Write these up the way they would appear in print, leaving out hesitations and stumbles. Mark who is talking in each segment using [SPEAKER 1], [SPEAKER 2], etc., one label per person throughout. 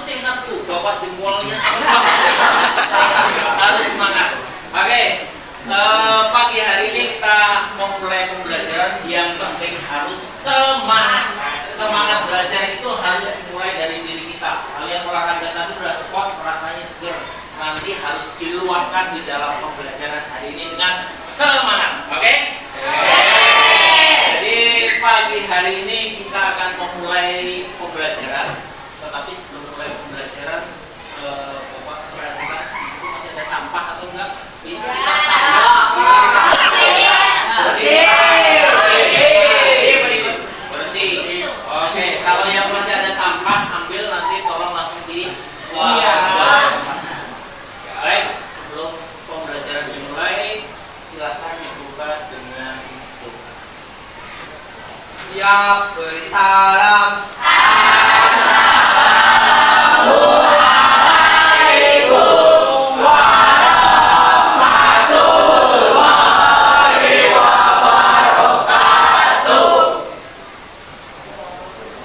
[SPEAKER 1] sehat tuh, bapak jempolnya harus semangat. Oke, pagi hari ini kita memulai pembelajaran yang penting harus semangat. Semangat belajar itu harus dimulai dari diri kita. Kalian olahraga tadi udah sport, rasanya seger. Nanti harus diluapkan di dalam pembelajaran hari ini dengan semangat. Oke? Jadi pagi hari ini kita akan memulai pembelajaran. Tetapi sebelum mulai pembelajaran, Bapak perhatikan di situ masih ada sampah atau enggak? Di sekitar sampah. Bersih. Oke, kalau yang masih ada sampah ambil, nanti tolong langsung dibuang. Baik, sebelum pembelajaran dimulai, silakan dibuka dengan doa.
[SPEAKER 2] Siap, beri salam.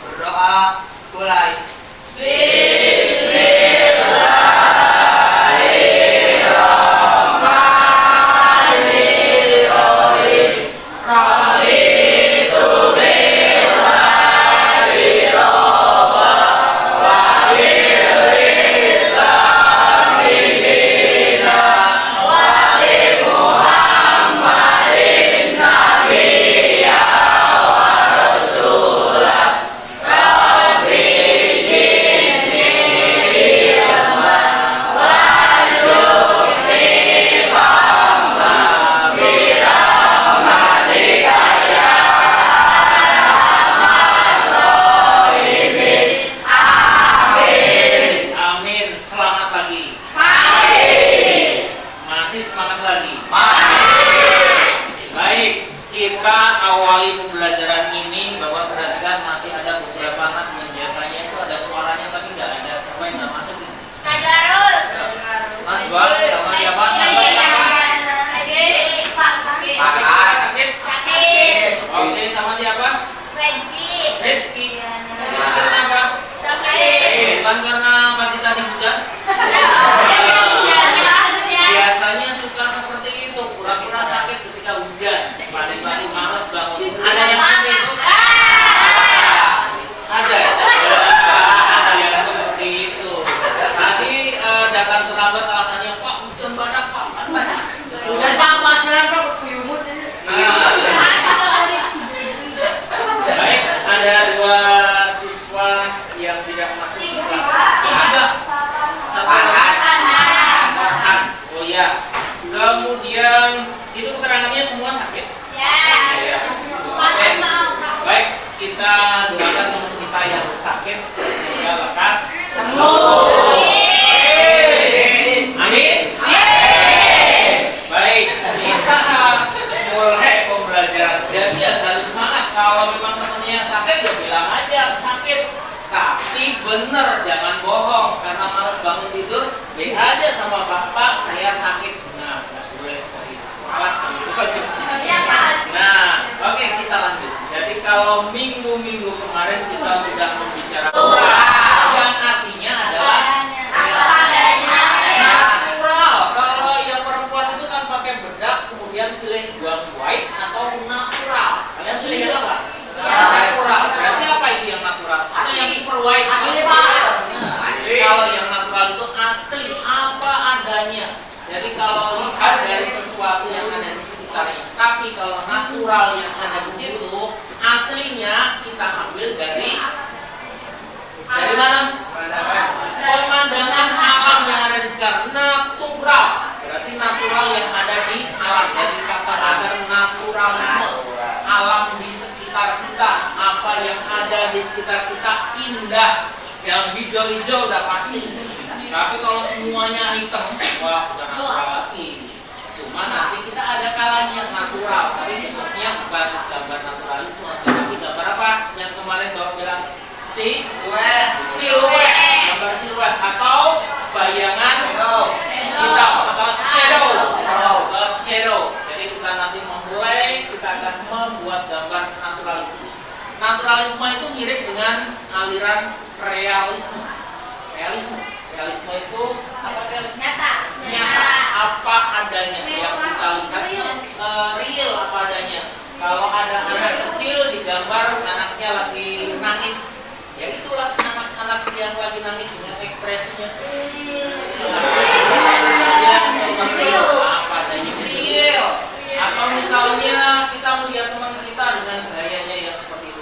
[SPEAKER 2] Berdoa, mulai.
[SPEAKER 1] Kemudian itu keterangannya semua sakit. Ya. Baik, kita doakan teman kita yang sakit semoga lekas sembuh. Amin. Baik, kita mulai pembelajaran. Jadi harus semangat. Kalau memang temannya sakit ya bilang aja sakit. Tapi bener, jangan bohong karena malas bangun tidur. Aja sama bapak saya sakit. Nah, nggak boleh seperti itu. Nah, oke, kita lanjut. Jadi kalau minggu-minggu kemarin kita sudah membicarakan yang artinya adalah natural. Kalau yang perempuan itu kan pakai bedak, kemudian pilih buang white atau natural. Kalian pilih yang apa? Natural. Berarti apa itu yang natural? Atau yang super white? Kalau yang natural itu asli apa adanya. Jadi kalau lihat dari sesuatu yang ada di sekitarnya, tapi kalau natural yang ada di situ aslinya kita ambil dari mana? Pemandangan alam yang ada di sekitar. Natural berarti natural yang ada di alam. Dari kata dasar naturalisme, alam di sekitar kita, apa yang ada di sekitar kita indah, yang hijau-hijau udah pasti. Tapi kalau semuanya hitam, wah bukan natural lagi. Cuma nanti kita ada kalanya natural. Tapi sebenarnya bukan gambar naturalisme, tapi gambar apa? Yang kemarin Bapak bilang siluet, gambar siluet atau bayangan hitam atau shadow. Jadi kita nanti memulai, kita akan membuat gambar naturalisme. Naturalisme itu mirip dengan aliran realisme. realisme. Realisme itu apa? Realisme
[SPEAKER 3] Nyata.
[SPEAKER 1] nyata, apa adanya yang kita lihat real apa adanya. Kalau ada anak kecil digambar anaknya lagi nangis, ya itulah anak-anak yang lagi nangis dengan ekspresinya yang seperti itu, apa adanya real. Atau misalnya kita melihat teman kita dengan gayanya yang seperti itu,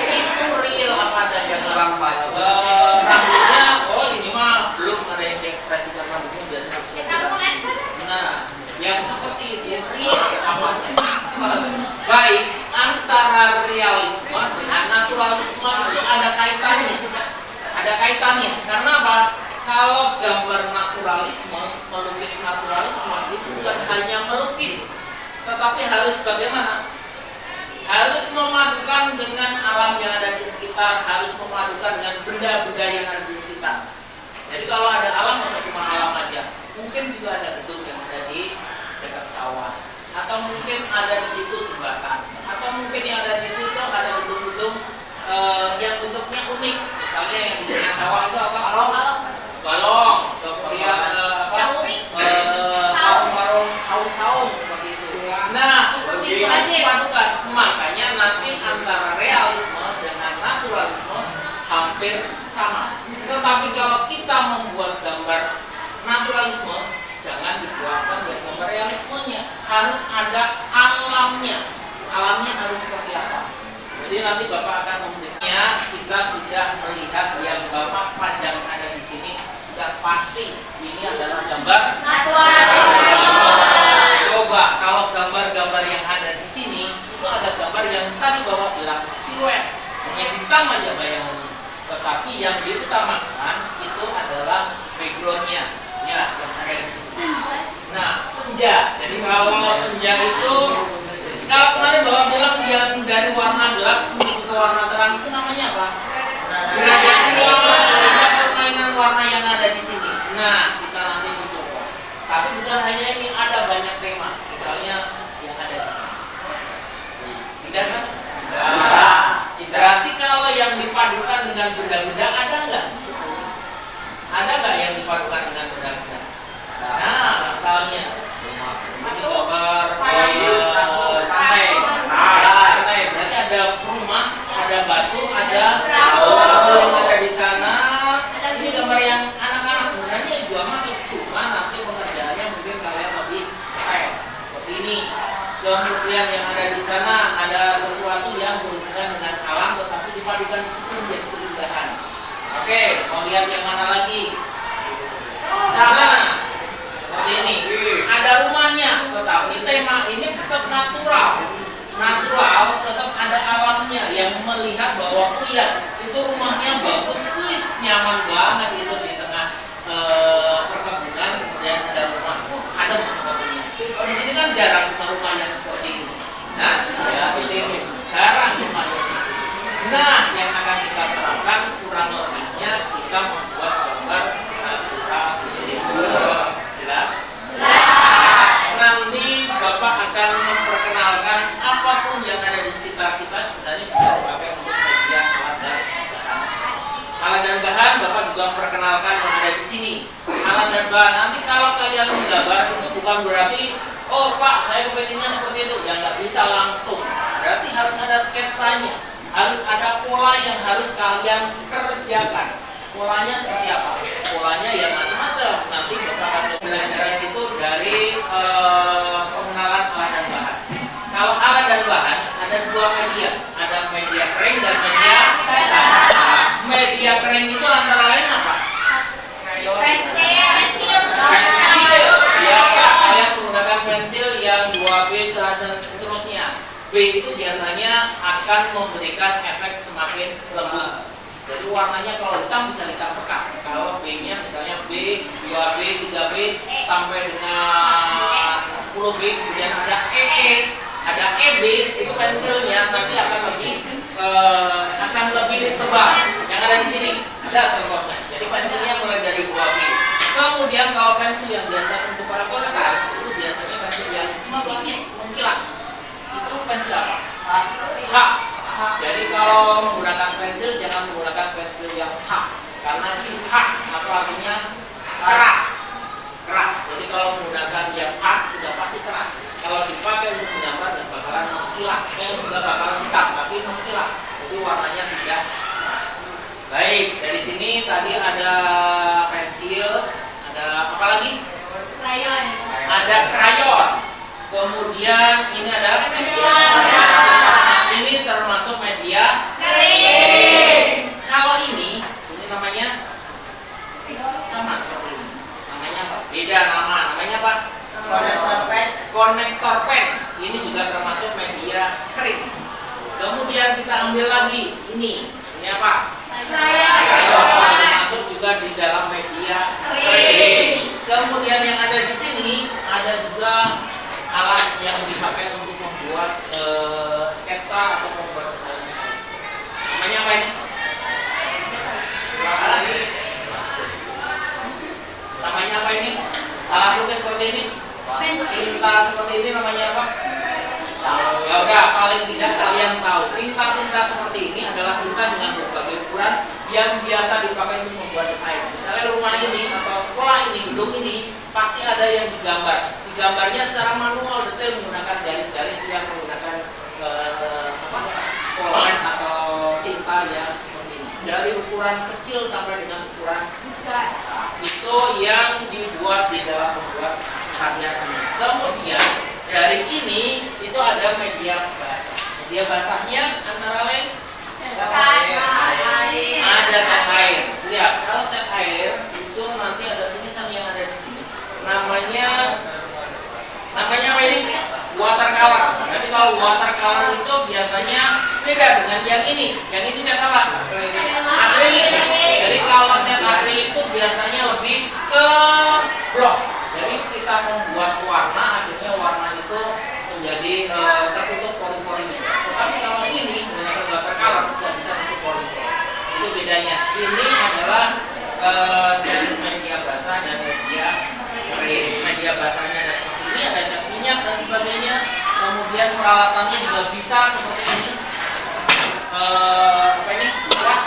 [SPEAKER 1] itu real apa adanya. Rambutnya, oh ini mah belum ada yang diekspresikan rambutnya biar nah, yang seperti itu real apa adanya. Baik, antara realisme dengan naturalisme itu ada kaitannya. Karena apa? Kalau gambar naturalisme, melukis naturalisme itu bukan hanya melukis, tetapi harus bagaimana? Harus memadukan dengan alam yang ada di sekitar, harus memadukan dengan benda-benda yang ada di sekitar. Jadi kalau ada alam, masa cuma alam aja. Mungkin juga ada gedung yang ada di dekat sawah, atau mungkin ada di situ jembatan, atau mungkin yang ada di situ ada gedung-gedung yang bentuknya unik. Misalnya yang di dekat sawah itu apa? Balong, kemudian warung saung-saung seperti itu. Nah, seperti itu harus dipadukan. Makanya nanti antara realisme dengan naturalisme hampir sama. Tetapi kalau kita membuat gambar naturalisme, jangan dikeluarkan dari gambar realismenya. Harus ada alamnya. Alamnya harus seperti apa? Jadi nanti Bapak akan memberikannya. Kita sudah melihat yang Bapak pajang ada di sini, sudah pasti ini adalah gambar naturalisme. Coba kalau gambar-gambar yang ada di sini itu ada gambar yang tadi Bapak bilang siluet, hanya hitam aja bayangannya. Tetapi yang diutamakan itu adalah backgroundnya, ya yang ada di sini. Nah, senja. Jadi kalau senja itu, kalau kemarin Bapak bilang yang dari warna gelap menuju ke warna terang itu namanya apa? Gradasi. Ada permainan warna yang ada di sini. Nah, kita nanti mencoba. Tapi bukan hanya ini, ada banyak tema. Misalnya yang ada di sini. Tidak kan? Berarti kalau yang dipadukan dengan benda-benda ada nggak? Ada nggak yang dipadukan dengan benda-benda? Nah, misalnya rantai. Berarti ada rumah, ada batu, ada perahu yang ada di sana. Ini gambar yang anak-anak sebenarnya juga masuk, cuma nanti pengerjaannya mungkin kalian lebih detail seperti ini. Kemudian yang ada di sana ada sesuatu yang berhubungan dengan alam, tetapi dipadukan di situ menjadi keindahan. Oke, mau lihat yang mana lagi? Nah, seperti ini. Ada rumahnya, tetapi tema ini tetap natural. Natural, tetap ada alamnya yang melihat bahwa iya, itu rumahnya bagus, wis nyaman banget itu di tengah perkebunan dan ada rumah. Ada sepertinya. Di sini kan jarang rumah-rumah yang seperti ini. Nah, ya ini jarang rumahnya. Nah, yang akan kita terapkan kurang lebihnya kita membuat gambar natural. Jelas? Nanti Bapak akan memperkenalkan apapun yang ada di sekitar kita sebenarnya bisa dipakai untuk media alat dan bahan. Alat dan bahan Bapak juga memperkenalkan yang ada di sini. Alat dan bahan nanti kalau kalian menggambar itu bukan berarti oh Pak saya kepengennya seperti itu, ya nggak bisa langsung. Berarti harus ada sketsanya, harus ada pola yang harus kalian kerjakan. Polanya seperti apa? Polanya ya macam-macam. Nanti Bapak akan belajar itu dari pengenalan alat dan bahan. Kalau alat dan bahan ada dua media, ada media kering dan media basah. Media kering itu antara lain apa? Pensil. Biasa kalian menggunakan pensil yang 2B dan seterusnya. B itu biasanya akan memberikan efek semakin lembut. Jadi warnanya kalau hitam bisa dicampurkan. Kalau B-nya misalnya B, 2B, 3B sampai dengan 10B, kemudian ada EE, ada EB, itu pensilnya nanti akan lebih tebal. Yang ada di sini ada contohnya. Jadi pensilnya mulai dari 2B. Kemudian kalau pensil yang biasa untuk para korekan itu biasanya pensil yang cuma tipis mengkilat. Itu pensil apa? H. Jadi kalau menggunakan pensil jangan menggunakan pensil yang H. artinya keras. Keras. Jadi kalau menggunakan yang hard sudah pasti keras. Kalau dipakai untuk menggambar dan bakalan mengkilap, juga bakalan hitam, tapi mengkilap. Jadi warnanya tidak cerah. Baik, dari sini tadi ada pensil, ada apa lagi?
[SPEAKER 3] Krayon.
[SPEAKER 1] Ada krayon. Kemudian ini ada ini termasuk media
[SPEAKER 3] Kering.
[SPEAKER 1] Kalau ini namanya sama seperti ini. Namanya apa? Beda nama. Namanya apa? Konektor pen. Ini juga termasuk media kering. Kemudian kita ambil lagi ini. Ini apa? Krayon. Termasuk juga di dalam media kering. Kemudian yang ada di sini ada juga alat yang dipakai untuk membuat sketsa atau membuat desain-desain. Namanya apa ini? Namanya apa ini? Alat lukis seperti ini? Tinta seperti ini namanya apa? Ya udah, paling tidak kalian tahu tinta-tinta seperti ini adalah tinta dengan berbagai ukuran yang biasa dipakai untuk membuat desain. Misalnya rumah ini atau sekolah ini, gedung ini pasti ada yang digambar. Digambarnya secara manual detail menggunakan garis-garis yang menggunakan polpen atau tinta yang seperti ini. Dari ukuran kecil sampai dengan ukuran besar. Itu yang dibuat di dalam membuat karya seni. Kemudian dari ini itu ada media basah. Media basahnya antara lain ada cat air. Lihat, kalau cat air itu nanti ada tulisan yang ada di sini. Namanya apa ini? Watercolor. Nanti kalau watercolor itu biasanya beda dengan yang ini. Yang ini cat apa? Akrilik. Jadi kalau cat akrilik itu biasanya lebih ke blok. Jadi kita membuat warna, akhirnya warna itu menjadi tertutup pori-porinya. Tetapi kalau ini menggunakan watercolor tidak bisa tertutup pori-pori. Itu bedanya. Ini adalah dari media basah dan media kering. Media basahnya ada seperti ini, ada cat minyak dan sebagainya. Kemudian peralatannya juga bisa seperti ini. Apa ini? Kuas.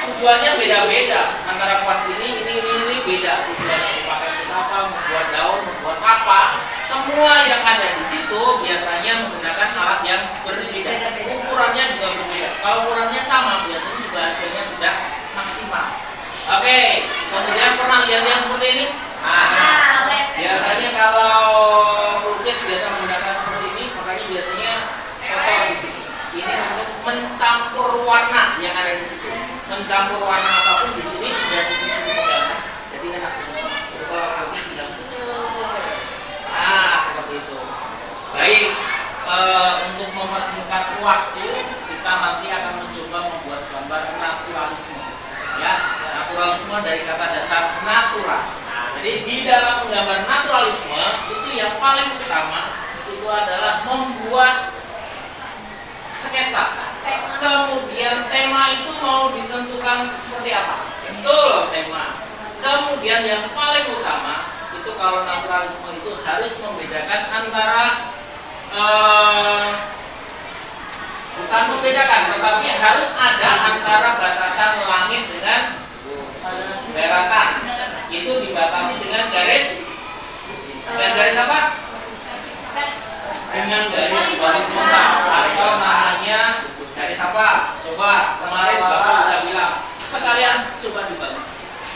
[SPEAKER 1] Tujuannya beda-beda. Antara kuas ini beda. Tujuannya dipakai untuk apa? Membuat daun, membuat apa? Semua yang ada di situ biasanya menggunakan alat yang berbeda. Ukurannya juga berbeda. Kalau ukurannya sama, biasanya juga hasilnya tidak maksimal. Oke, kemudian pernah lihat yang seperti ini? Biasanya kalau lukis biasa menggunakan seperti ini, makanya biasanya foto di sini. Ini untuk mencampur warna yang ada di situ. Mencampur warna apapun di sini dan dipegang. Jadi enak. Kalau lukis tidak seperti itu. Baik, untuk mempersingkat waktu, kita nanti akan mencoba membuat gambar naturalisme. Ya, naturalisme dari kata dasar natural. Nah, jadi di dalam menggambar naturalisme itu yang paling utama itu adalah membuat sketsa. Kemudian tema itu mau ditentukan seperti apa? Betul, tema. Kemudian yang paling utama itu kalau naturalisme itu harus membedakan antara bukan membedakan, tetapi harus ada antara batasan langit dengan daratan. Itu dibatasi dengan garis apa? Dengan garis horizontal atau namanya garis apa? Coba kemarin Bapak sudah bilang, sekalian coba dibagi.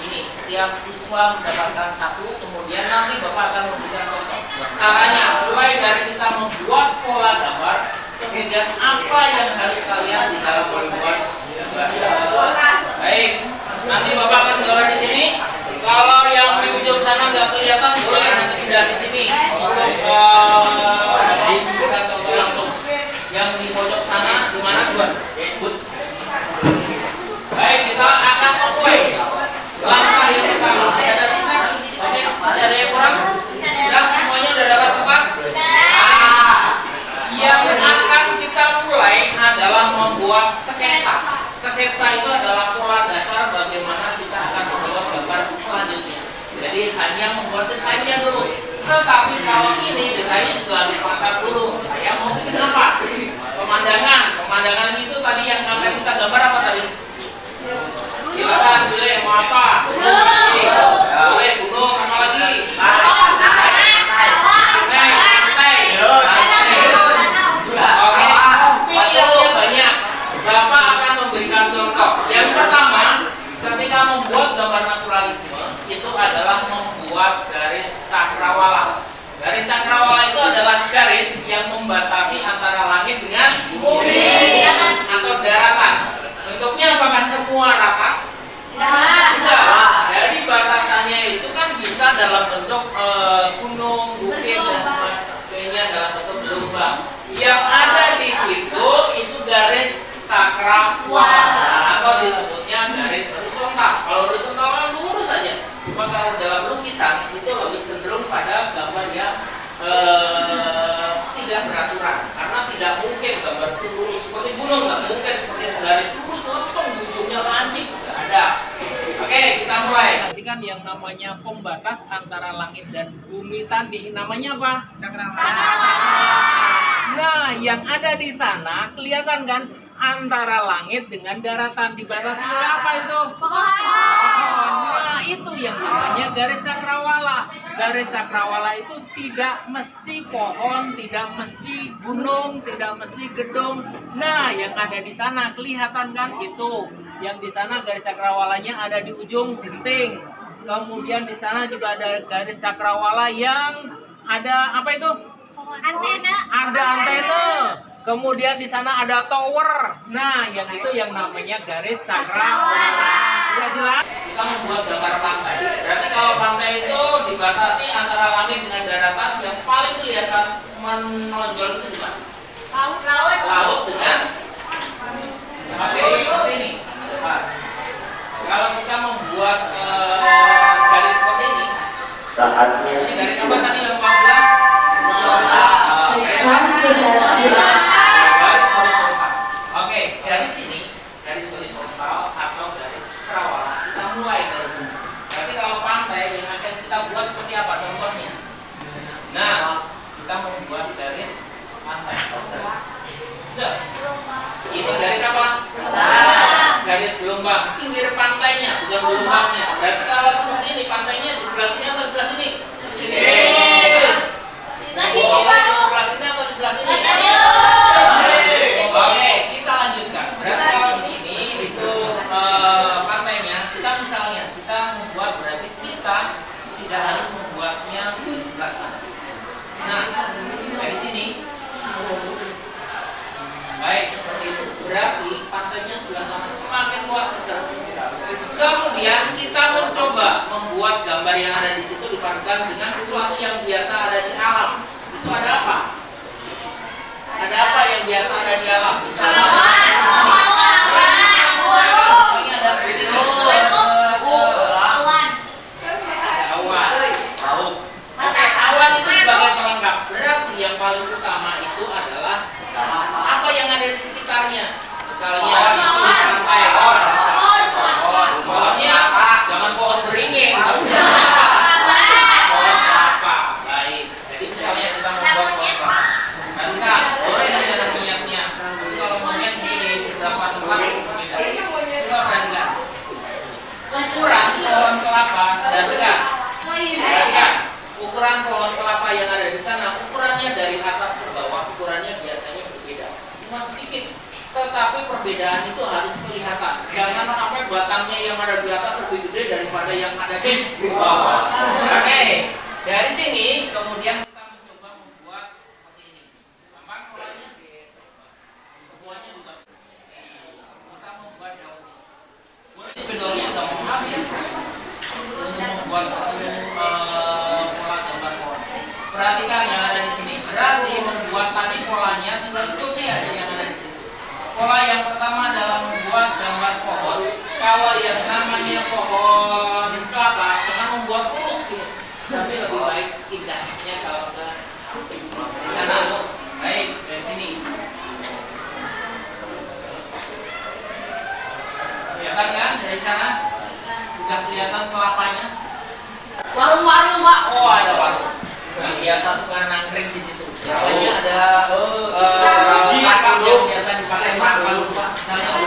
[SPEAKER 1] Ini setiap siswa mendapatkan satu, kemudian nanti Bapak akan memberikan contoh. Caranya mulai dari kita membuat pola gambar, kemudian apa yang harus kalian di dalam membuat gambar. Baik, nanti Bapak akan gambar di sini. Kalau yang di ujung sana nggak kelihatan, boleh nanti pindah di sini untuk dibuka contoh langsung. Yang di pojok sana di mana tuan? Baik, kita akan mulai. Langkah yang pertama, masih ada sisa? Oke, masih ada yang kurang? Sudah, semuanya udah dapat kertas? Yang akan kita mulai adalah membuat sketsa. Sketsa itu adalah pola dasar bagaimana kita akan membuat gambar selanjutnya. Jadi hanya membuat desainnya dulu. Tetapi kalau ini desainnya juga harus mantap dulu. Saya mau bikin apa? Pemandangan. Pemandangan itu tadi yang akan kita gambar apa tadi? Silakan pilih mau apa? yang membatasi antara langit dengan bumi atau daratan. Bentuknya apakah semua rata? Tidak. Jadi batasannya itu kan bisa dalam bentuk gunung, bukit dan sebagainya dalam bentuk gelombang. Yang ada di situ itu garis sakrawala atau disebutnya garis horizontal. Kalau horizontal kan lurus saja. Cuma kalau dalam lukisan itu lebih cenderung pada gambar yang tidak beraturan, karena tidak mungkin gambar itu lurus seperti gunung, nggak mungkin seperti garis lurus lempeng ujungnya lancip, nggak ada. Oke, kita mulai. Nanti kan yang namanya pembatas antara langit dan bumi tadi namanya apa? Nah, yang ada di sana kelihatan kan antara langit dengan daratan dibatasi oleh apa itu? Nah, itu yang namanya garis cakrawala. Garis cakrawala itu tidak mesti pohon, tidak mesti gunung, tidak mesti gedung. Nah, yang ada di sana kelihatan kan itu. Yang di sana garis cakrawalanya ada di ujung genting. Kemudian di sana juga ada garis cakrawala yang ada apa itu?
[SPEAKER 3] Antena.
[SPEAKER 1] Ada antena. Kemudian di sana ada tower. Nah, yang itu yang namanya garis cakrawala. Sudah jelas? Kita membuat gambar pantai. Berarti kalau pantai itu dibatasi antara langit dengan daratan, yang paling kelihatan menonjol itu di mana?
[SPEAKER 3] Laut.
[SPEAKER 1] Laut dengan seperti ini. Kalau kita membuat garis seperti ini,
[SPEAKER 4] Saatnya
[SPEAKER 1] ini garis apa tadi yang bilang? Garis horizontal. Oke, dari sini garis horizontal atau garis cakrawala kita mulai dari sini. Berarti kalau pantai yang akan kita buat seperti apa contohnya? Nah, kita membuat garis pantai. Ini garis apa? Garis gelombang. Pinggir pantainya, bukan gelombangnya. Berarti kalau seperti ini pantainya di sebelah sini atau di sebelah sini? Sebelah sini atau di sebelah sini? Oke, kita lanjutkan. Berarti kalau di sini itu pantainya, kita misalnya kita membuat, berarti kita tidak harus membuatnya di sebelah sana. Nah, dari sini, baik seperti itu. Berarti pantainya sebelah sana semakin luas ke sana. Kemudian kita mencoba membuat gambar yang ada di situ dipadukan dengan sesuatu yang biasa ada di alam. Itu ada apa? Ada apa yang biasa ada di alam? Misalnya ada seperti ini. Awan itu sebagai pelengkap. Berarti yang paling utama itu adalah apa yang ada di sekitarnya. Misalnya itu di pantai. Pohonnya jangan pohon beringin. Pohon kelapa. Baik. Jadi misalnya kita membuat pohon kelapa. Kan boleh aja ada minyaknya. Tapi kalau minyak ini beberapa tempat berbeda. Coba perhatikan. Ukuran pohon kelapa dan dekat. Perhatikan. Ukuran pohon kelapa yang ada di sana, ukurannya dari atas ke bawah, ukurannya biasanya berbeda. Cuma sedikit. Tetapi perbedaan itu harus kelihatan. Jangan sampai batangnya yang ada di atas lebih gede daripada yang ada di bawah. Oke, dari sini kemudian kita mencoba membuat seperti ini. Gampang polanya? Semuanya juga. Kita membuat daun. Boleh spidolnya sudah mau habis untuk membuat satu pola gambar pohon. Perhatikan yang ada di sini. Berarti membuat tadi polanya tinggal ikuti aja yang ada di sini. Pola yang pertama adalah membuat gambar pohon. Kalau yang namanya pohon kelapa, jangan membuat lurus gitu. Tapi lebih baik indahnya kalau ke samping. Di sana, baik dari sini. Kelihatan kan dari sana? Sudah kelihatan kelapanya? Warung-warung, Pak. Oh, ada warung. Yang biasa suka nangkring di situ. Biasanya ada kakak yang biasa dipakai makan, misalnya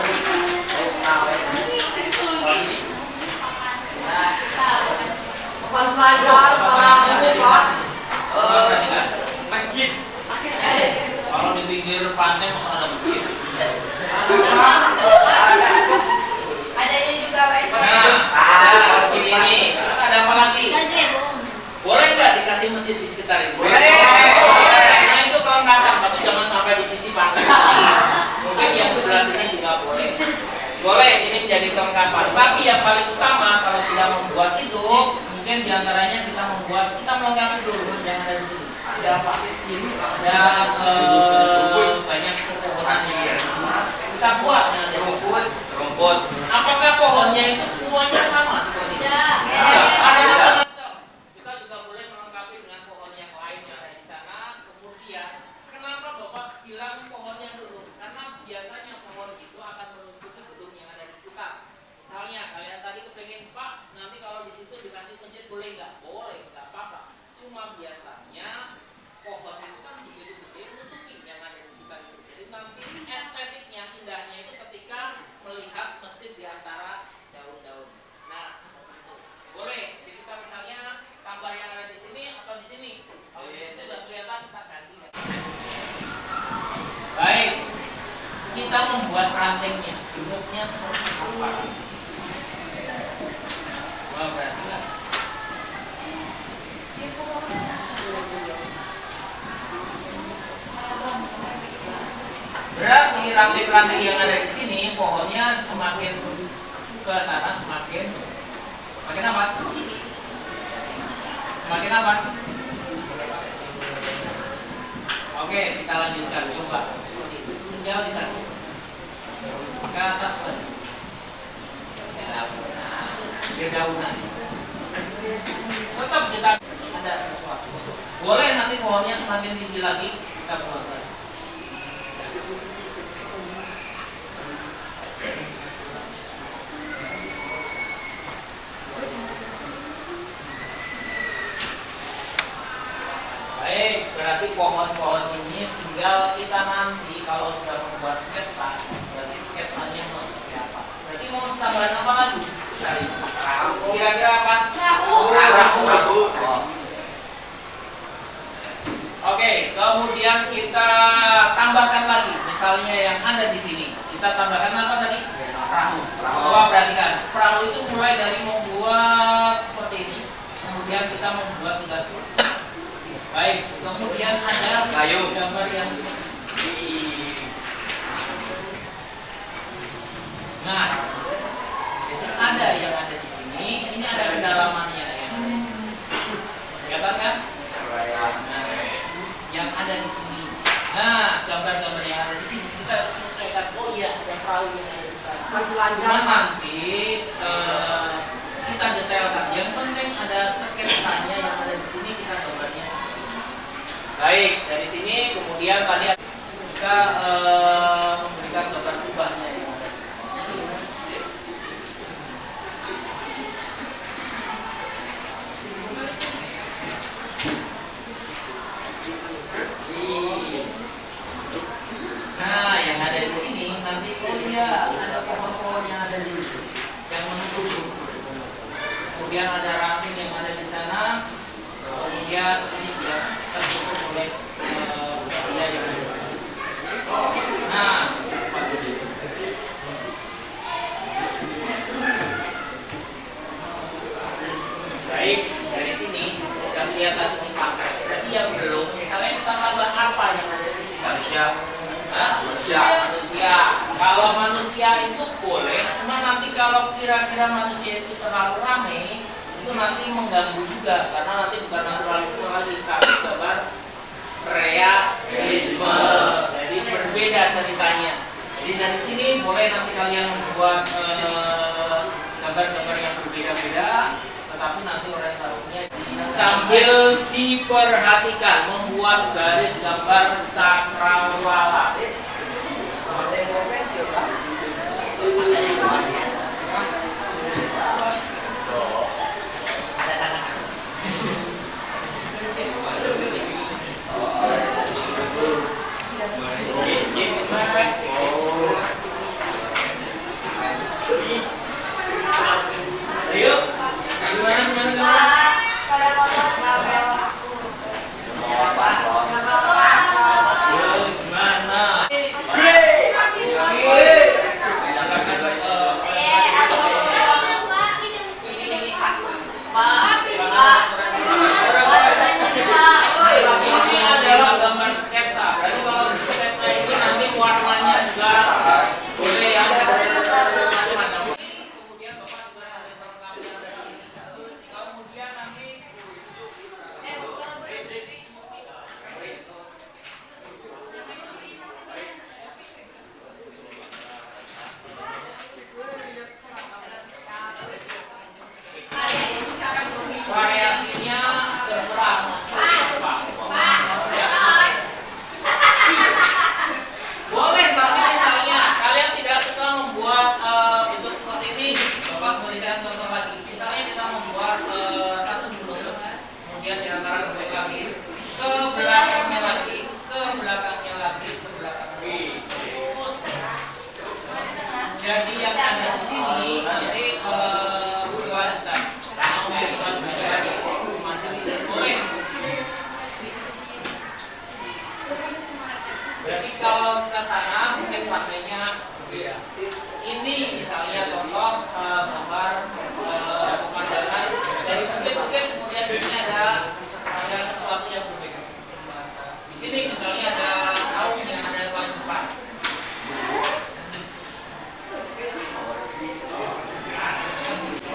[SPEAKER 1] masjid. Kalau di pinggir pantai masa ada masjid.
[SPEAKER 3] Ada ini juga
[SPEAKER 1] Nah, ada masjid ini. Terus ada apa lagi?
[SPEAKER 3] Gazebo.
[SPEAKER 1] Boleh nggak dikasih masjid di sekitar ini?
[SPEAKER 2] Boleh.
[SPEAKER 1] Nah, itu kelengkapan Boleh ini menjadi kelengkapan. Tapi yang paling utama kalau sudah membuat itu, mungkin diantaranya kita melengkapi dulu yang ada di sini. Ada apa? Ada banyak pepohonan yang kita buat dengan
[SPEAKER 2] Rumput.
[SPEAKER 1] apakah pohonnya itu semuanya sama seperti ini?
[SPEAKER 3] Ya.
[SPEAKER 1] Ada macam-macam. Kita juga boleh melengkapi dengan pohon yang lain yang ada di sana. Kemudian, kenapa Bapak bilang pohonnya dulu? Karena biasanya pohon itu akan menunjuki gedung yang ada di sekitar. Misalnya kalian tadi kepengen, Pak, nanti kalau di situ dikasih masjid boleh nggak? Boleh, nggak apa-apa. Cuma biasanya pohon itu kan gede-gede menutupi yang ada di sekitar itu. Jadi nanti estetiknya, indahnya itu ketika melihat masjid di antara daun-daun. Nah, seperti itu. Boleh. Jadi kita misalnya tambah yang ada di sini atau di sini. Kalau di situ udah kelihatan kita ganti. Baik. Kita membuat rantingnya. Bentuknya seperti apa? Wah, berarti kan? Berarti ranting-ranting yang ada di sini pohonnya semakin ke sana semakin apa? Semakin apa? Oke, kita lanjutkan coba. Tinggal dikasih ke atas lagi. Dedaunan. Tetap kita ada sesuatu. Boleh nanti pohonnya semakin tinggi lagi kita buat lagi. Baik, berarti pohon-pohon ini tinggal kita nanti kalau sudah membuat sketsa, berarti sketsanya mau seperti apa? Berarti mau tambahan apa lagi? Kira-kira apa? Perahu. Oke, kemudian kita tambahkan lagi, misalnya yang ada di sini. Kita tambahkan apa tadi? Perahu. Coba perhatikan, perahu itu mulai dari membuat seperti ini, kemudian kita membuat juga seperti ini. Baik, kemudian ada gambar yang seperti ini. Nah, jadi ada yang ada di sini, ini ada kedalamannya ya. Kelihatan kan? Nah, yang ada di sini. Nah, gambar-gambar yang ada di sini kita harus menyesuaikan. Oh iya, ada perahu yang ada di sana. Cuma nanti kita detailkan. Yang penting ada sketsanya yang ada di sini, kita gambarnya seperti ini. Baik, dari sini kemudian tadi kita memberikan gambar kubahnya ya. Nah, yang ada di sini nanti ada pohon-pohon yang ada di situ yang menutup. Kemudian ada ranting yang ada di sana. Kemudian ini juga tertutup oleh media yang ada di sini. Nah, baik, dari sini kita kelihatan ini Pak. Berarti yang belum, misalnya kita tambah apa yang ada di sini? Manusia. Kalau manusia itu boleh, cuma nanti kalau kira-kira manusia itu terlalu ramai, itu nanti mengganggu juga, karena nanti bukan naturalisme lagi, tapi gambar realisme. Jadi berbeda ceritanya. Jadi dari sini boleh nanti kalian membuat gambar-gambar yang berbeda-beda, tetapi nanti orientasinya sambil diperhatikan membuat garis gambar cakrawala. Ayo, gimana? Ayo, gimana? ada di sini nanti dilanjutkan. Mau dilanjutkan boleh. Berarti kalau ke sana mungkin pakainya ini misalnya contoh gambar pemandangan dari bukit-bukit, kemudian di sini ada sesuatu yang berbeda. Di sini misalnya ada saung yang ada paling depan.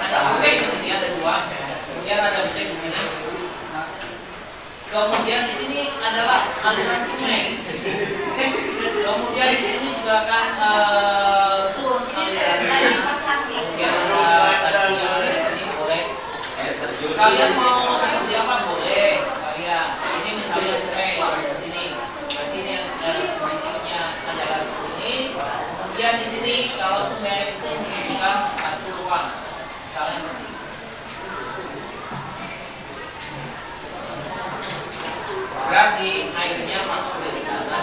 [SPEAKER 1] Ada bukit di sini ada dua, kemudian ada bukit di sini. Kemudian di sini adalah aliran sungai. Kemudian di sini juga akan turun aliran sungai. Kemudian ada tadi yang ada di sini boleh. Kalian mau seperti apa boleh. Kalian ini misalnya sungai di sini. Berarti ini yang dari prinsipnya adalah di sini. Kemudian di sini kalau sungai itu menunjukkan satu ruang. Misalnya seperti ini. Berarti airnya masuk dari sana.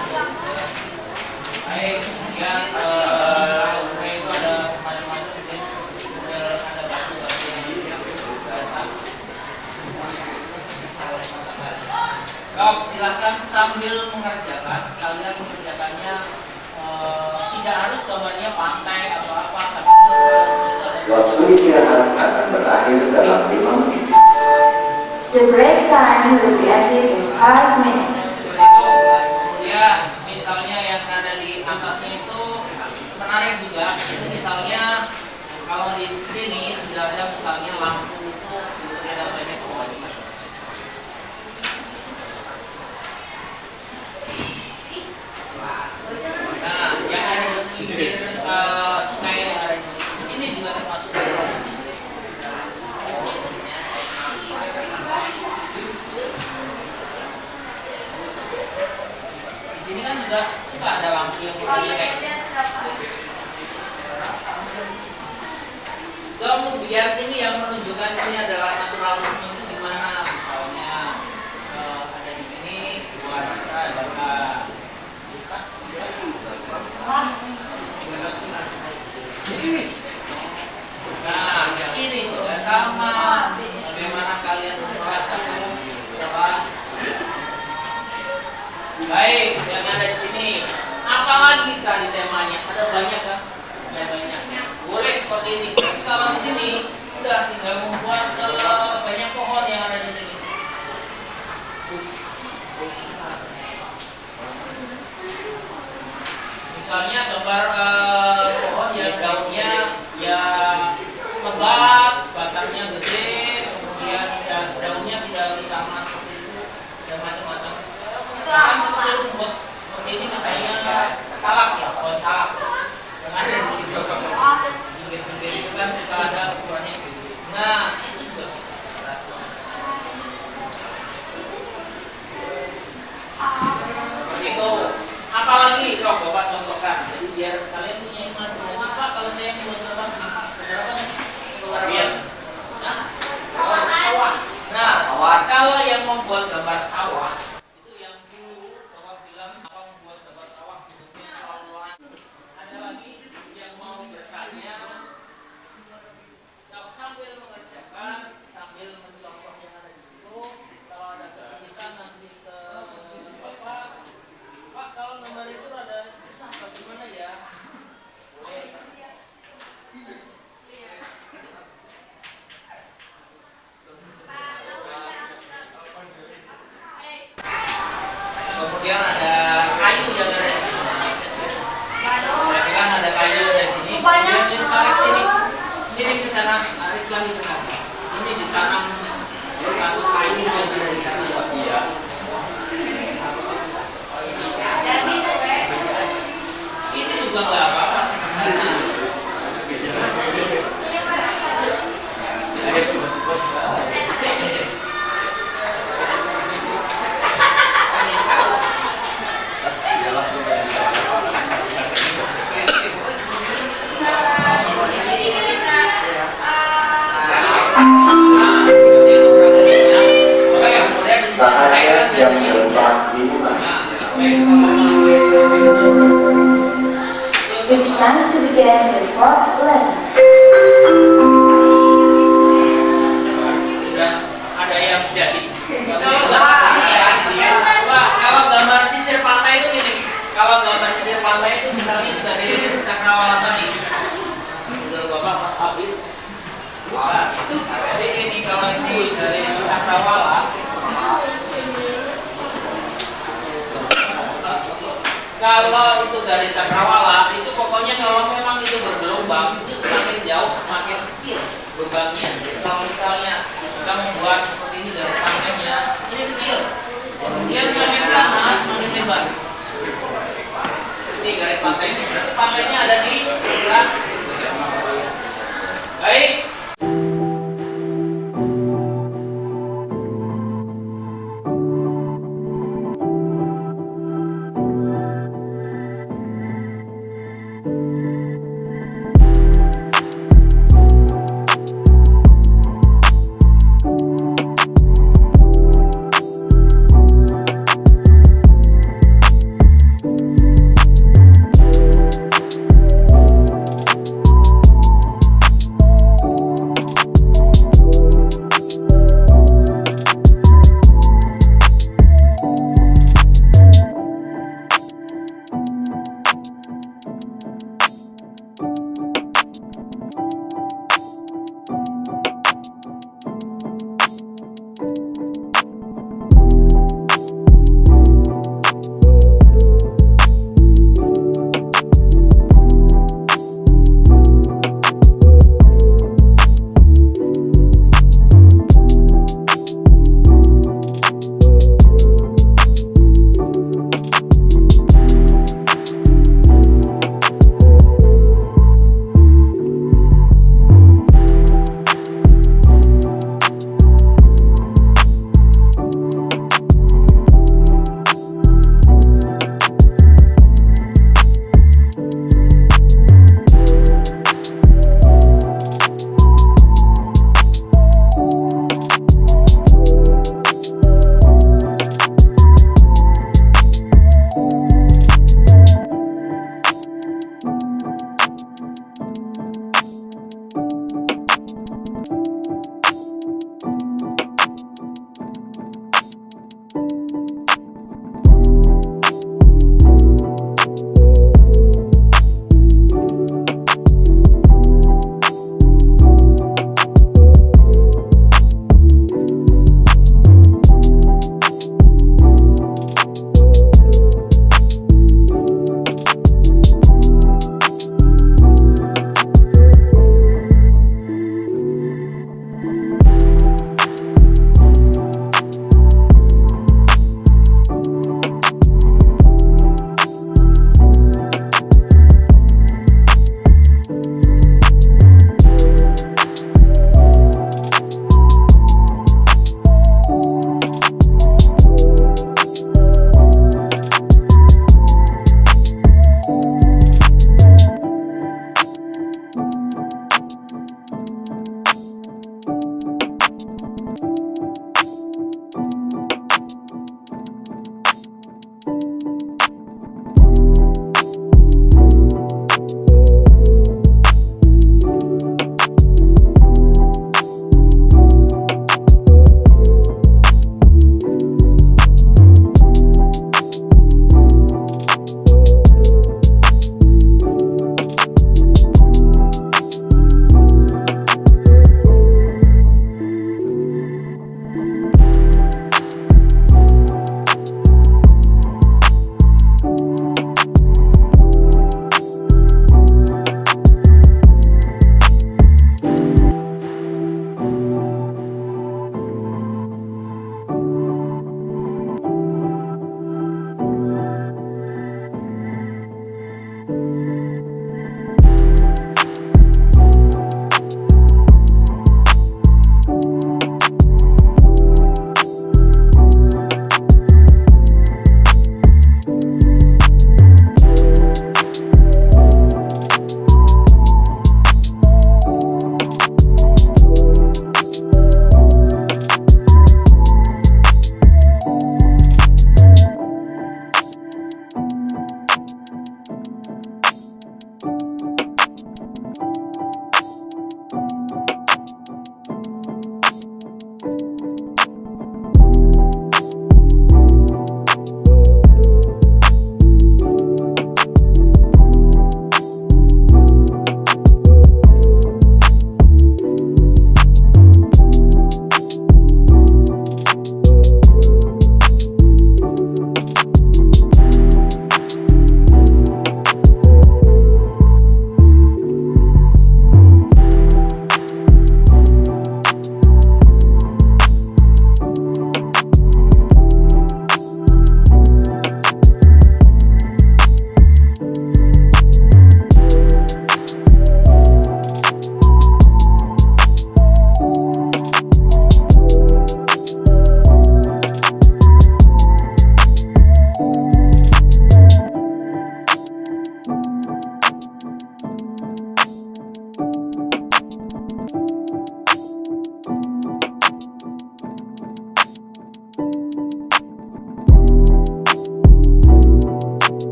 [SPEAKER 1] Baik, kemudian sungai itu ada macam-macam, kemudian ada batu-batu yang biasa. Kau silakan sambil mengerjakan, kalian mengerjakannya tidak harus gambarnya pantai atau apa, tapi
[SPEAKER 4] Waktu istirahat akan berakhir dalam 5 menit.
[SPEAKER 5] The break time will be ended in 5 minutes.
[SPEAKER 1] seperti itu. Kemudian misalnya yang ada di atasnya itu menarik juga. Itu misalnya kalau di sini sudah ada misalnya lampu itu ada banyak pohon. Nah, yang ada di pinggir sungai yang ada di sini ini juga termasuk di sini kan juga suka ada lampu yang berbeda kayak gitu. Kemudian ini yang menunjukkan ini adalah naturalisme itu di mana misalnya ada di sini dua nah ini juga sama bagaimana kalian merasakan bahwa baik yang ada di sini apalagi tadi temanya ada banyak kan ada banyak boleh seperti ini tapi kalau di sini udah tinggal membuat banyak pohon yang ada di sini misalnya gambar pohon yang daunnya ya lebat batangnya gede kemudian daunnya tidak harus sama seperti itu dan macam-macam kan seperti rumput seperti ini misalnya salak ya pohon salak yang ada di sini pinggir-pinggir itu kan suka ada ukurannya gede nah itu juga bisa begitu apalagi sok bapak contohkan jadi biar kalian punya imajinasi pak kalau saya membuat berapa nah sawah nah kalau yang membuat gambar sawah itu yang dulu bapak bilang apa membuat gambar sawah bentuknya selalu ada lagi yang mau bertanya nah, sambil mengerjakan sambil mencontoh yang ada di situ kalau ada kesulitan nanti ke bapak pak kalau gambar itu ada susah bagaimana ya boleh kemudian ada kayu yang ada di sini berarti kan ada kayu dari sini kemudian ditarik sini sini ke sana tarik lagi ke sana ini ditanam satu kayu yang ada di sana iya ini juga nggak apa-apa sebenarnya habis. Bukan. Jadi ini kalau ini dari cakrawala. Kalau itu dari cakrawala, itu pokoknya kalau memang itu bergelombang, itu semakin jauh semakin kecil gelombangnya. Jadi kalau misalnya kita membuat seperti ini dari pantainya, ini kecil. Kemudian semakin sana semakin lebar. Ini garis pantainya. Pantainya ada di sebelah. Baik.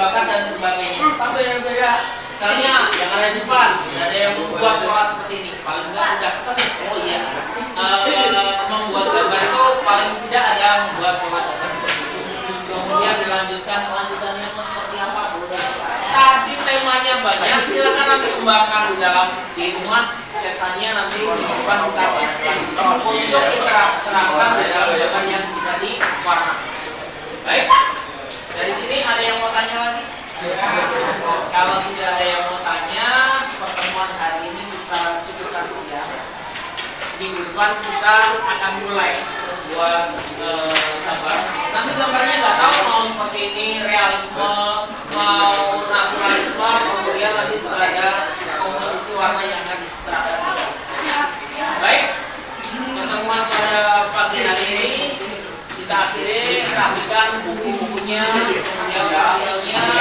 [SPEAKER 1] bakat dan sebagainya. Tapi beda-beda. Misalnya yang ada di depan, ada yang membuat pola seperti ini. Paling enggak udah ketemu. Oh iya, membuat gambar itu paling tidak ada membuat pola gambar seperti itu. Kemudian dilanjutkan kelanjutannya seperti apa? Tadi temanya banyak, silakan nanti kembangkan di dalam di rumah. Sketsanya nanti di depan kita bahas lagi. Untuk diterapkan di dalam gambar yang sudah diwarna. Baik, dari sini ada yang mau tanya lagi? Kalau tidak ada yang mau tanya, pertemuan hari ini kita cukupkan saja. Minggu depan kita akan mulai membuat gambar. Nanti gambarnya nggak tahu mau seperti ini, realisme, mau naturalisme, kemudian nanti juga ada komposisi warna yang akan diterapkan. Baik, pertemuan pada pagi hari ini kita akhiri, rapikan buku-bukunya, kemudian hasilnya.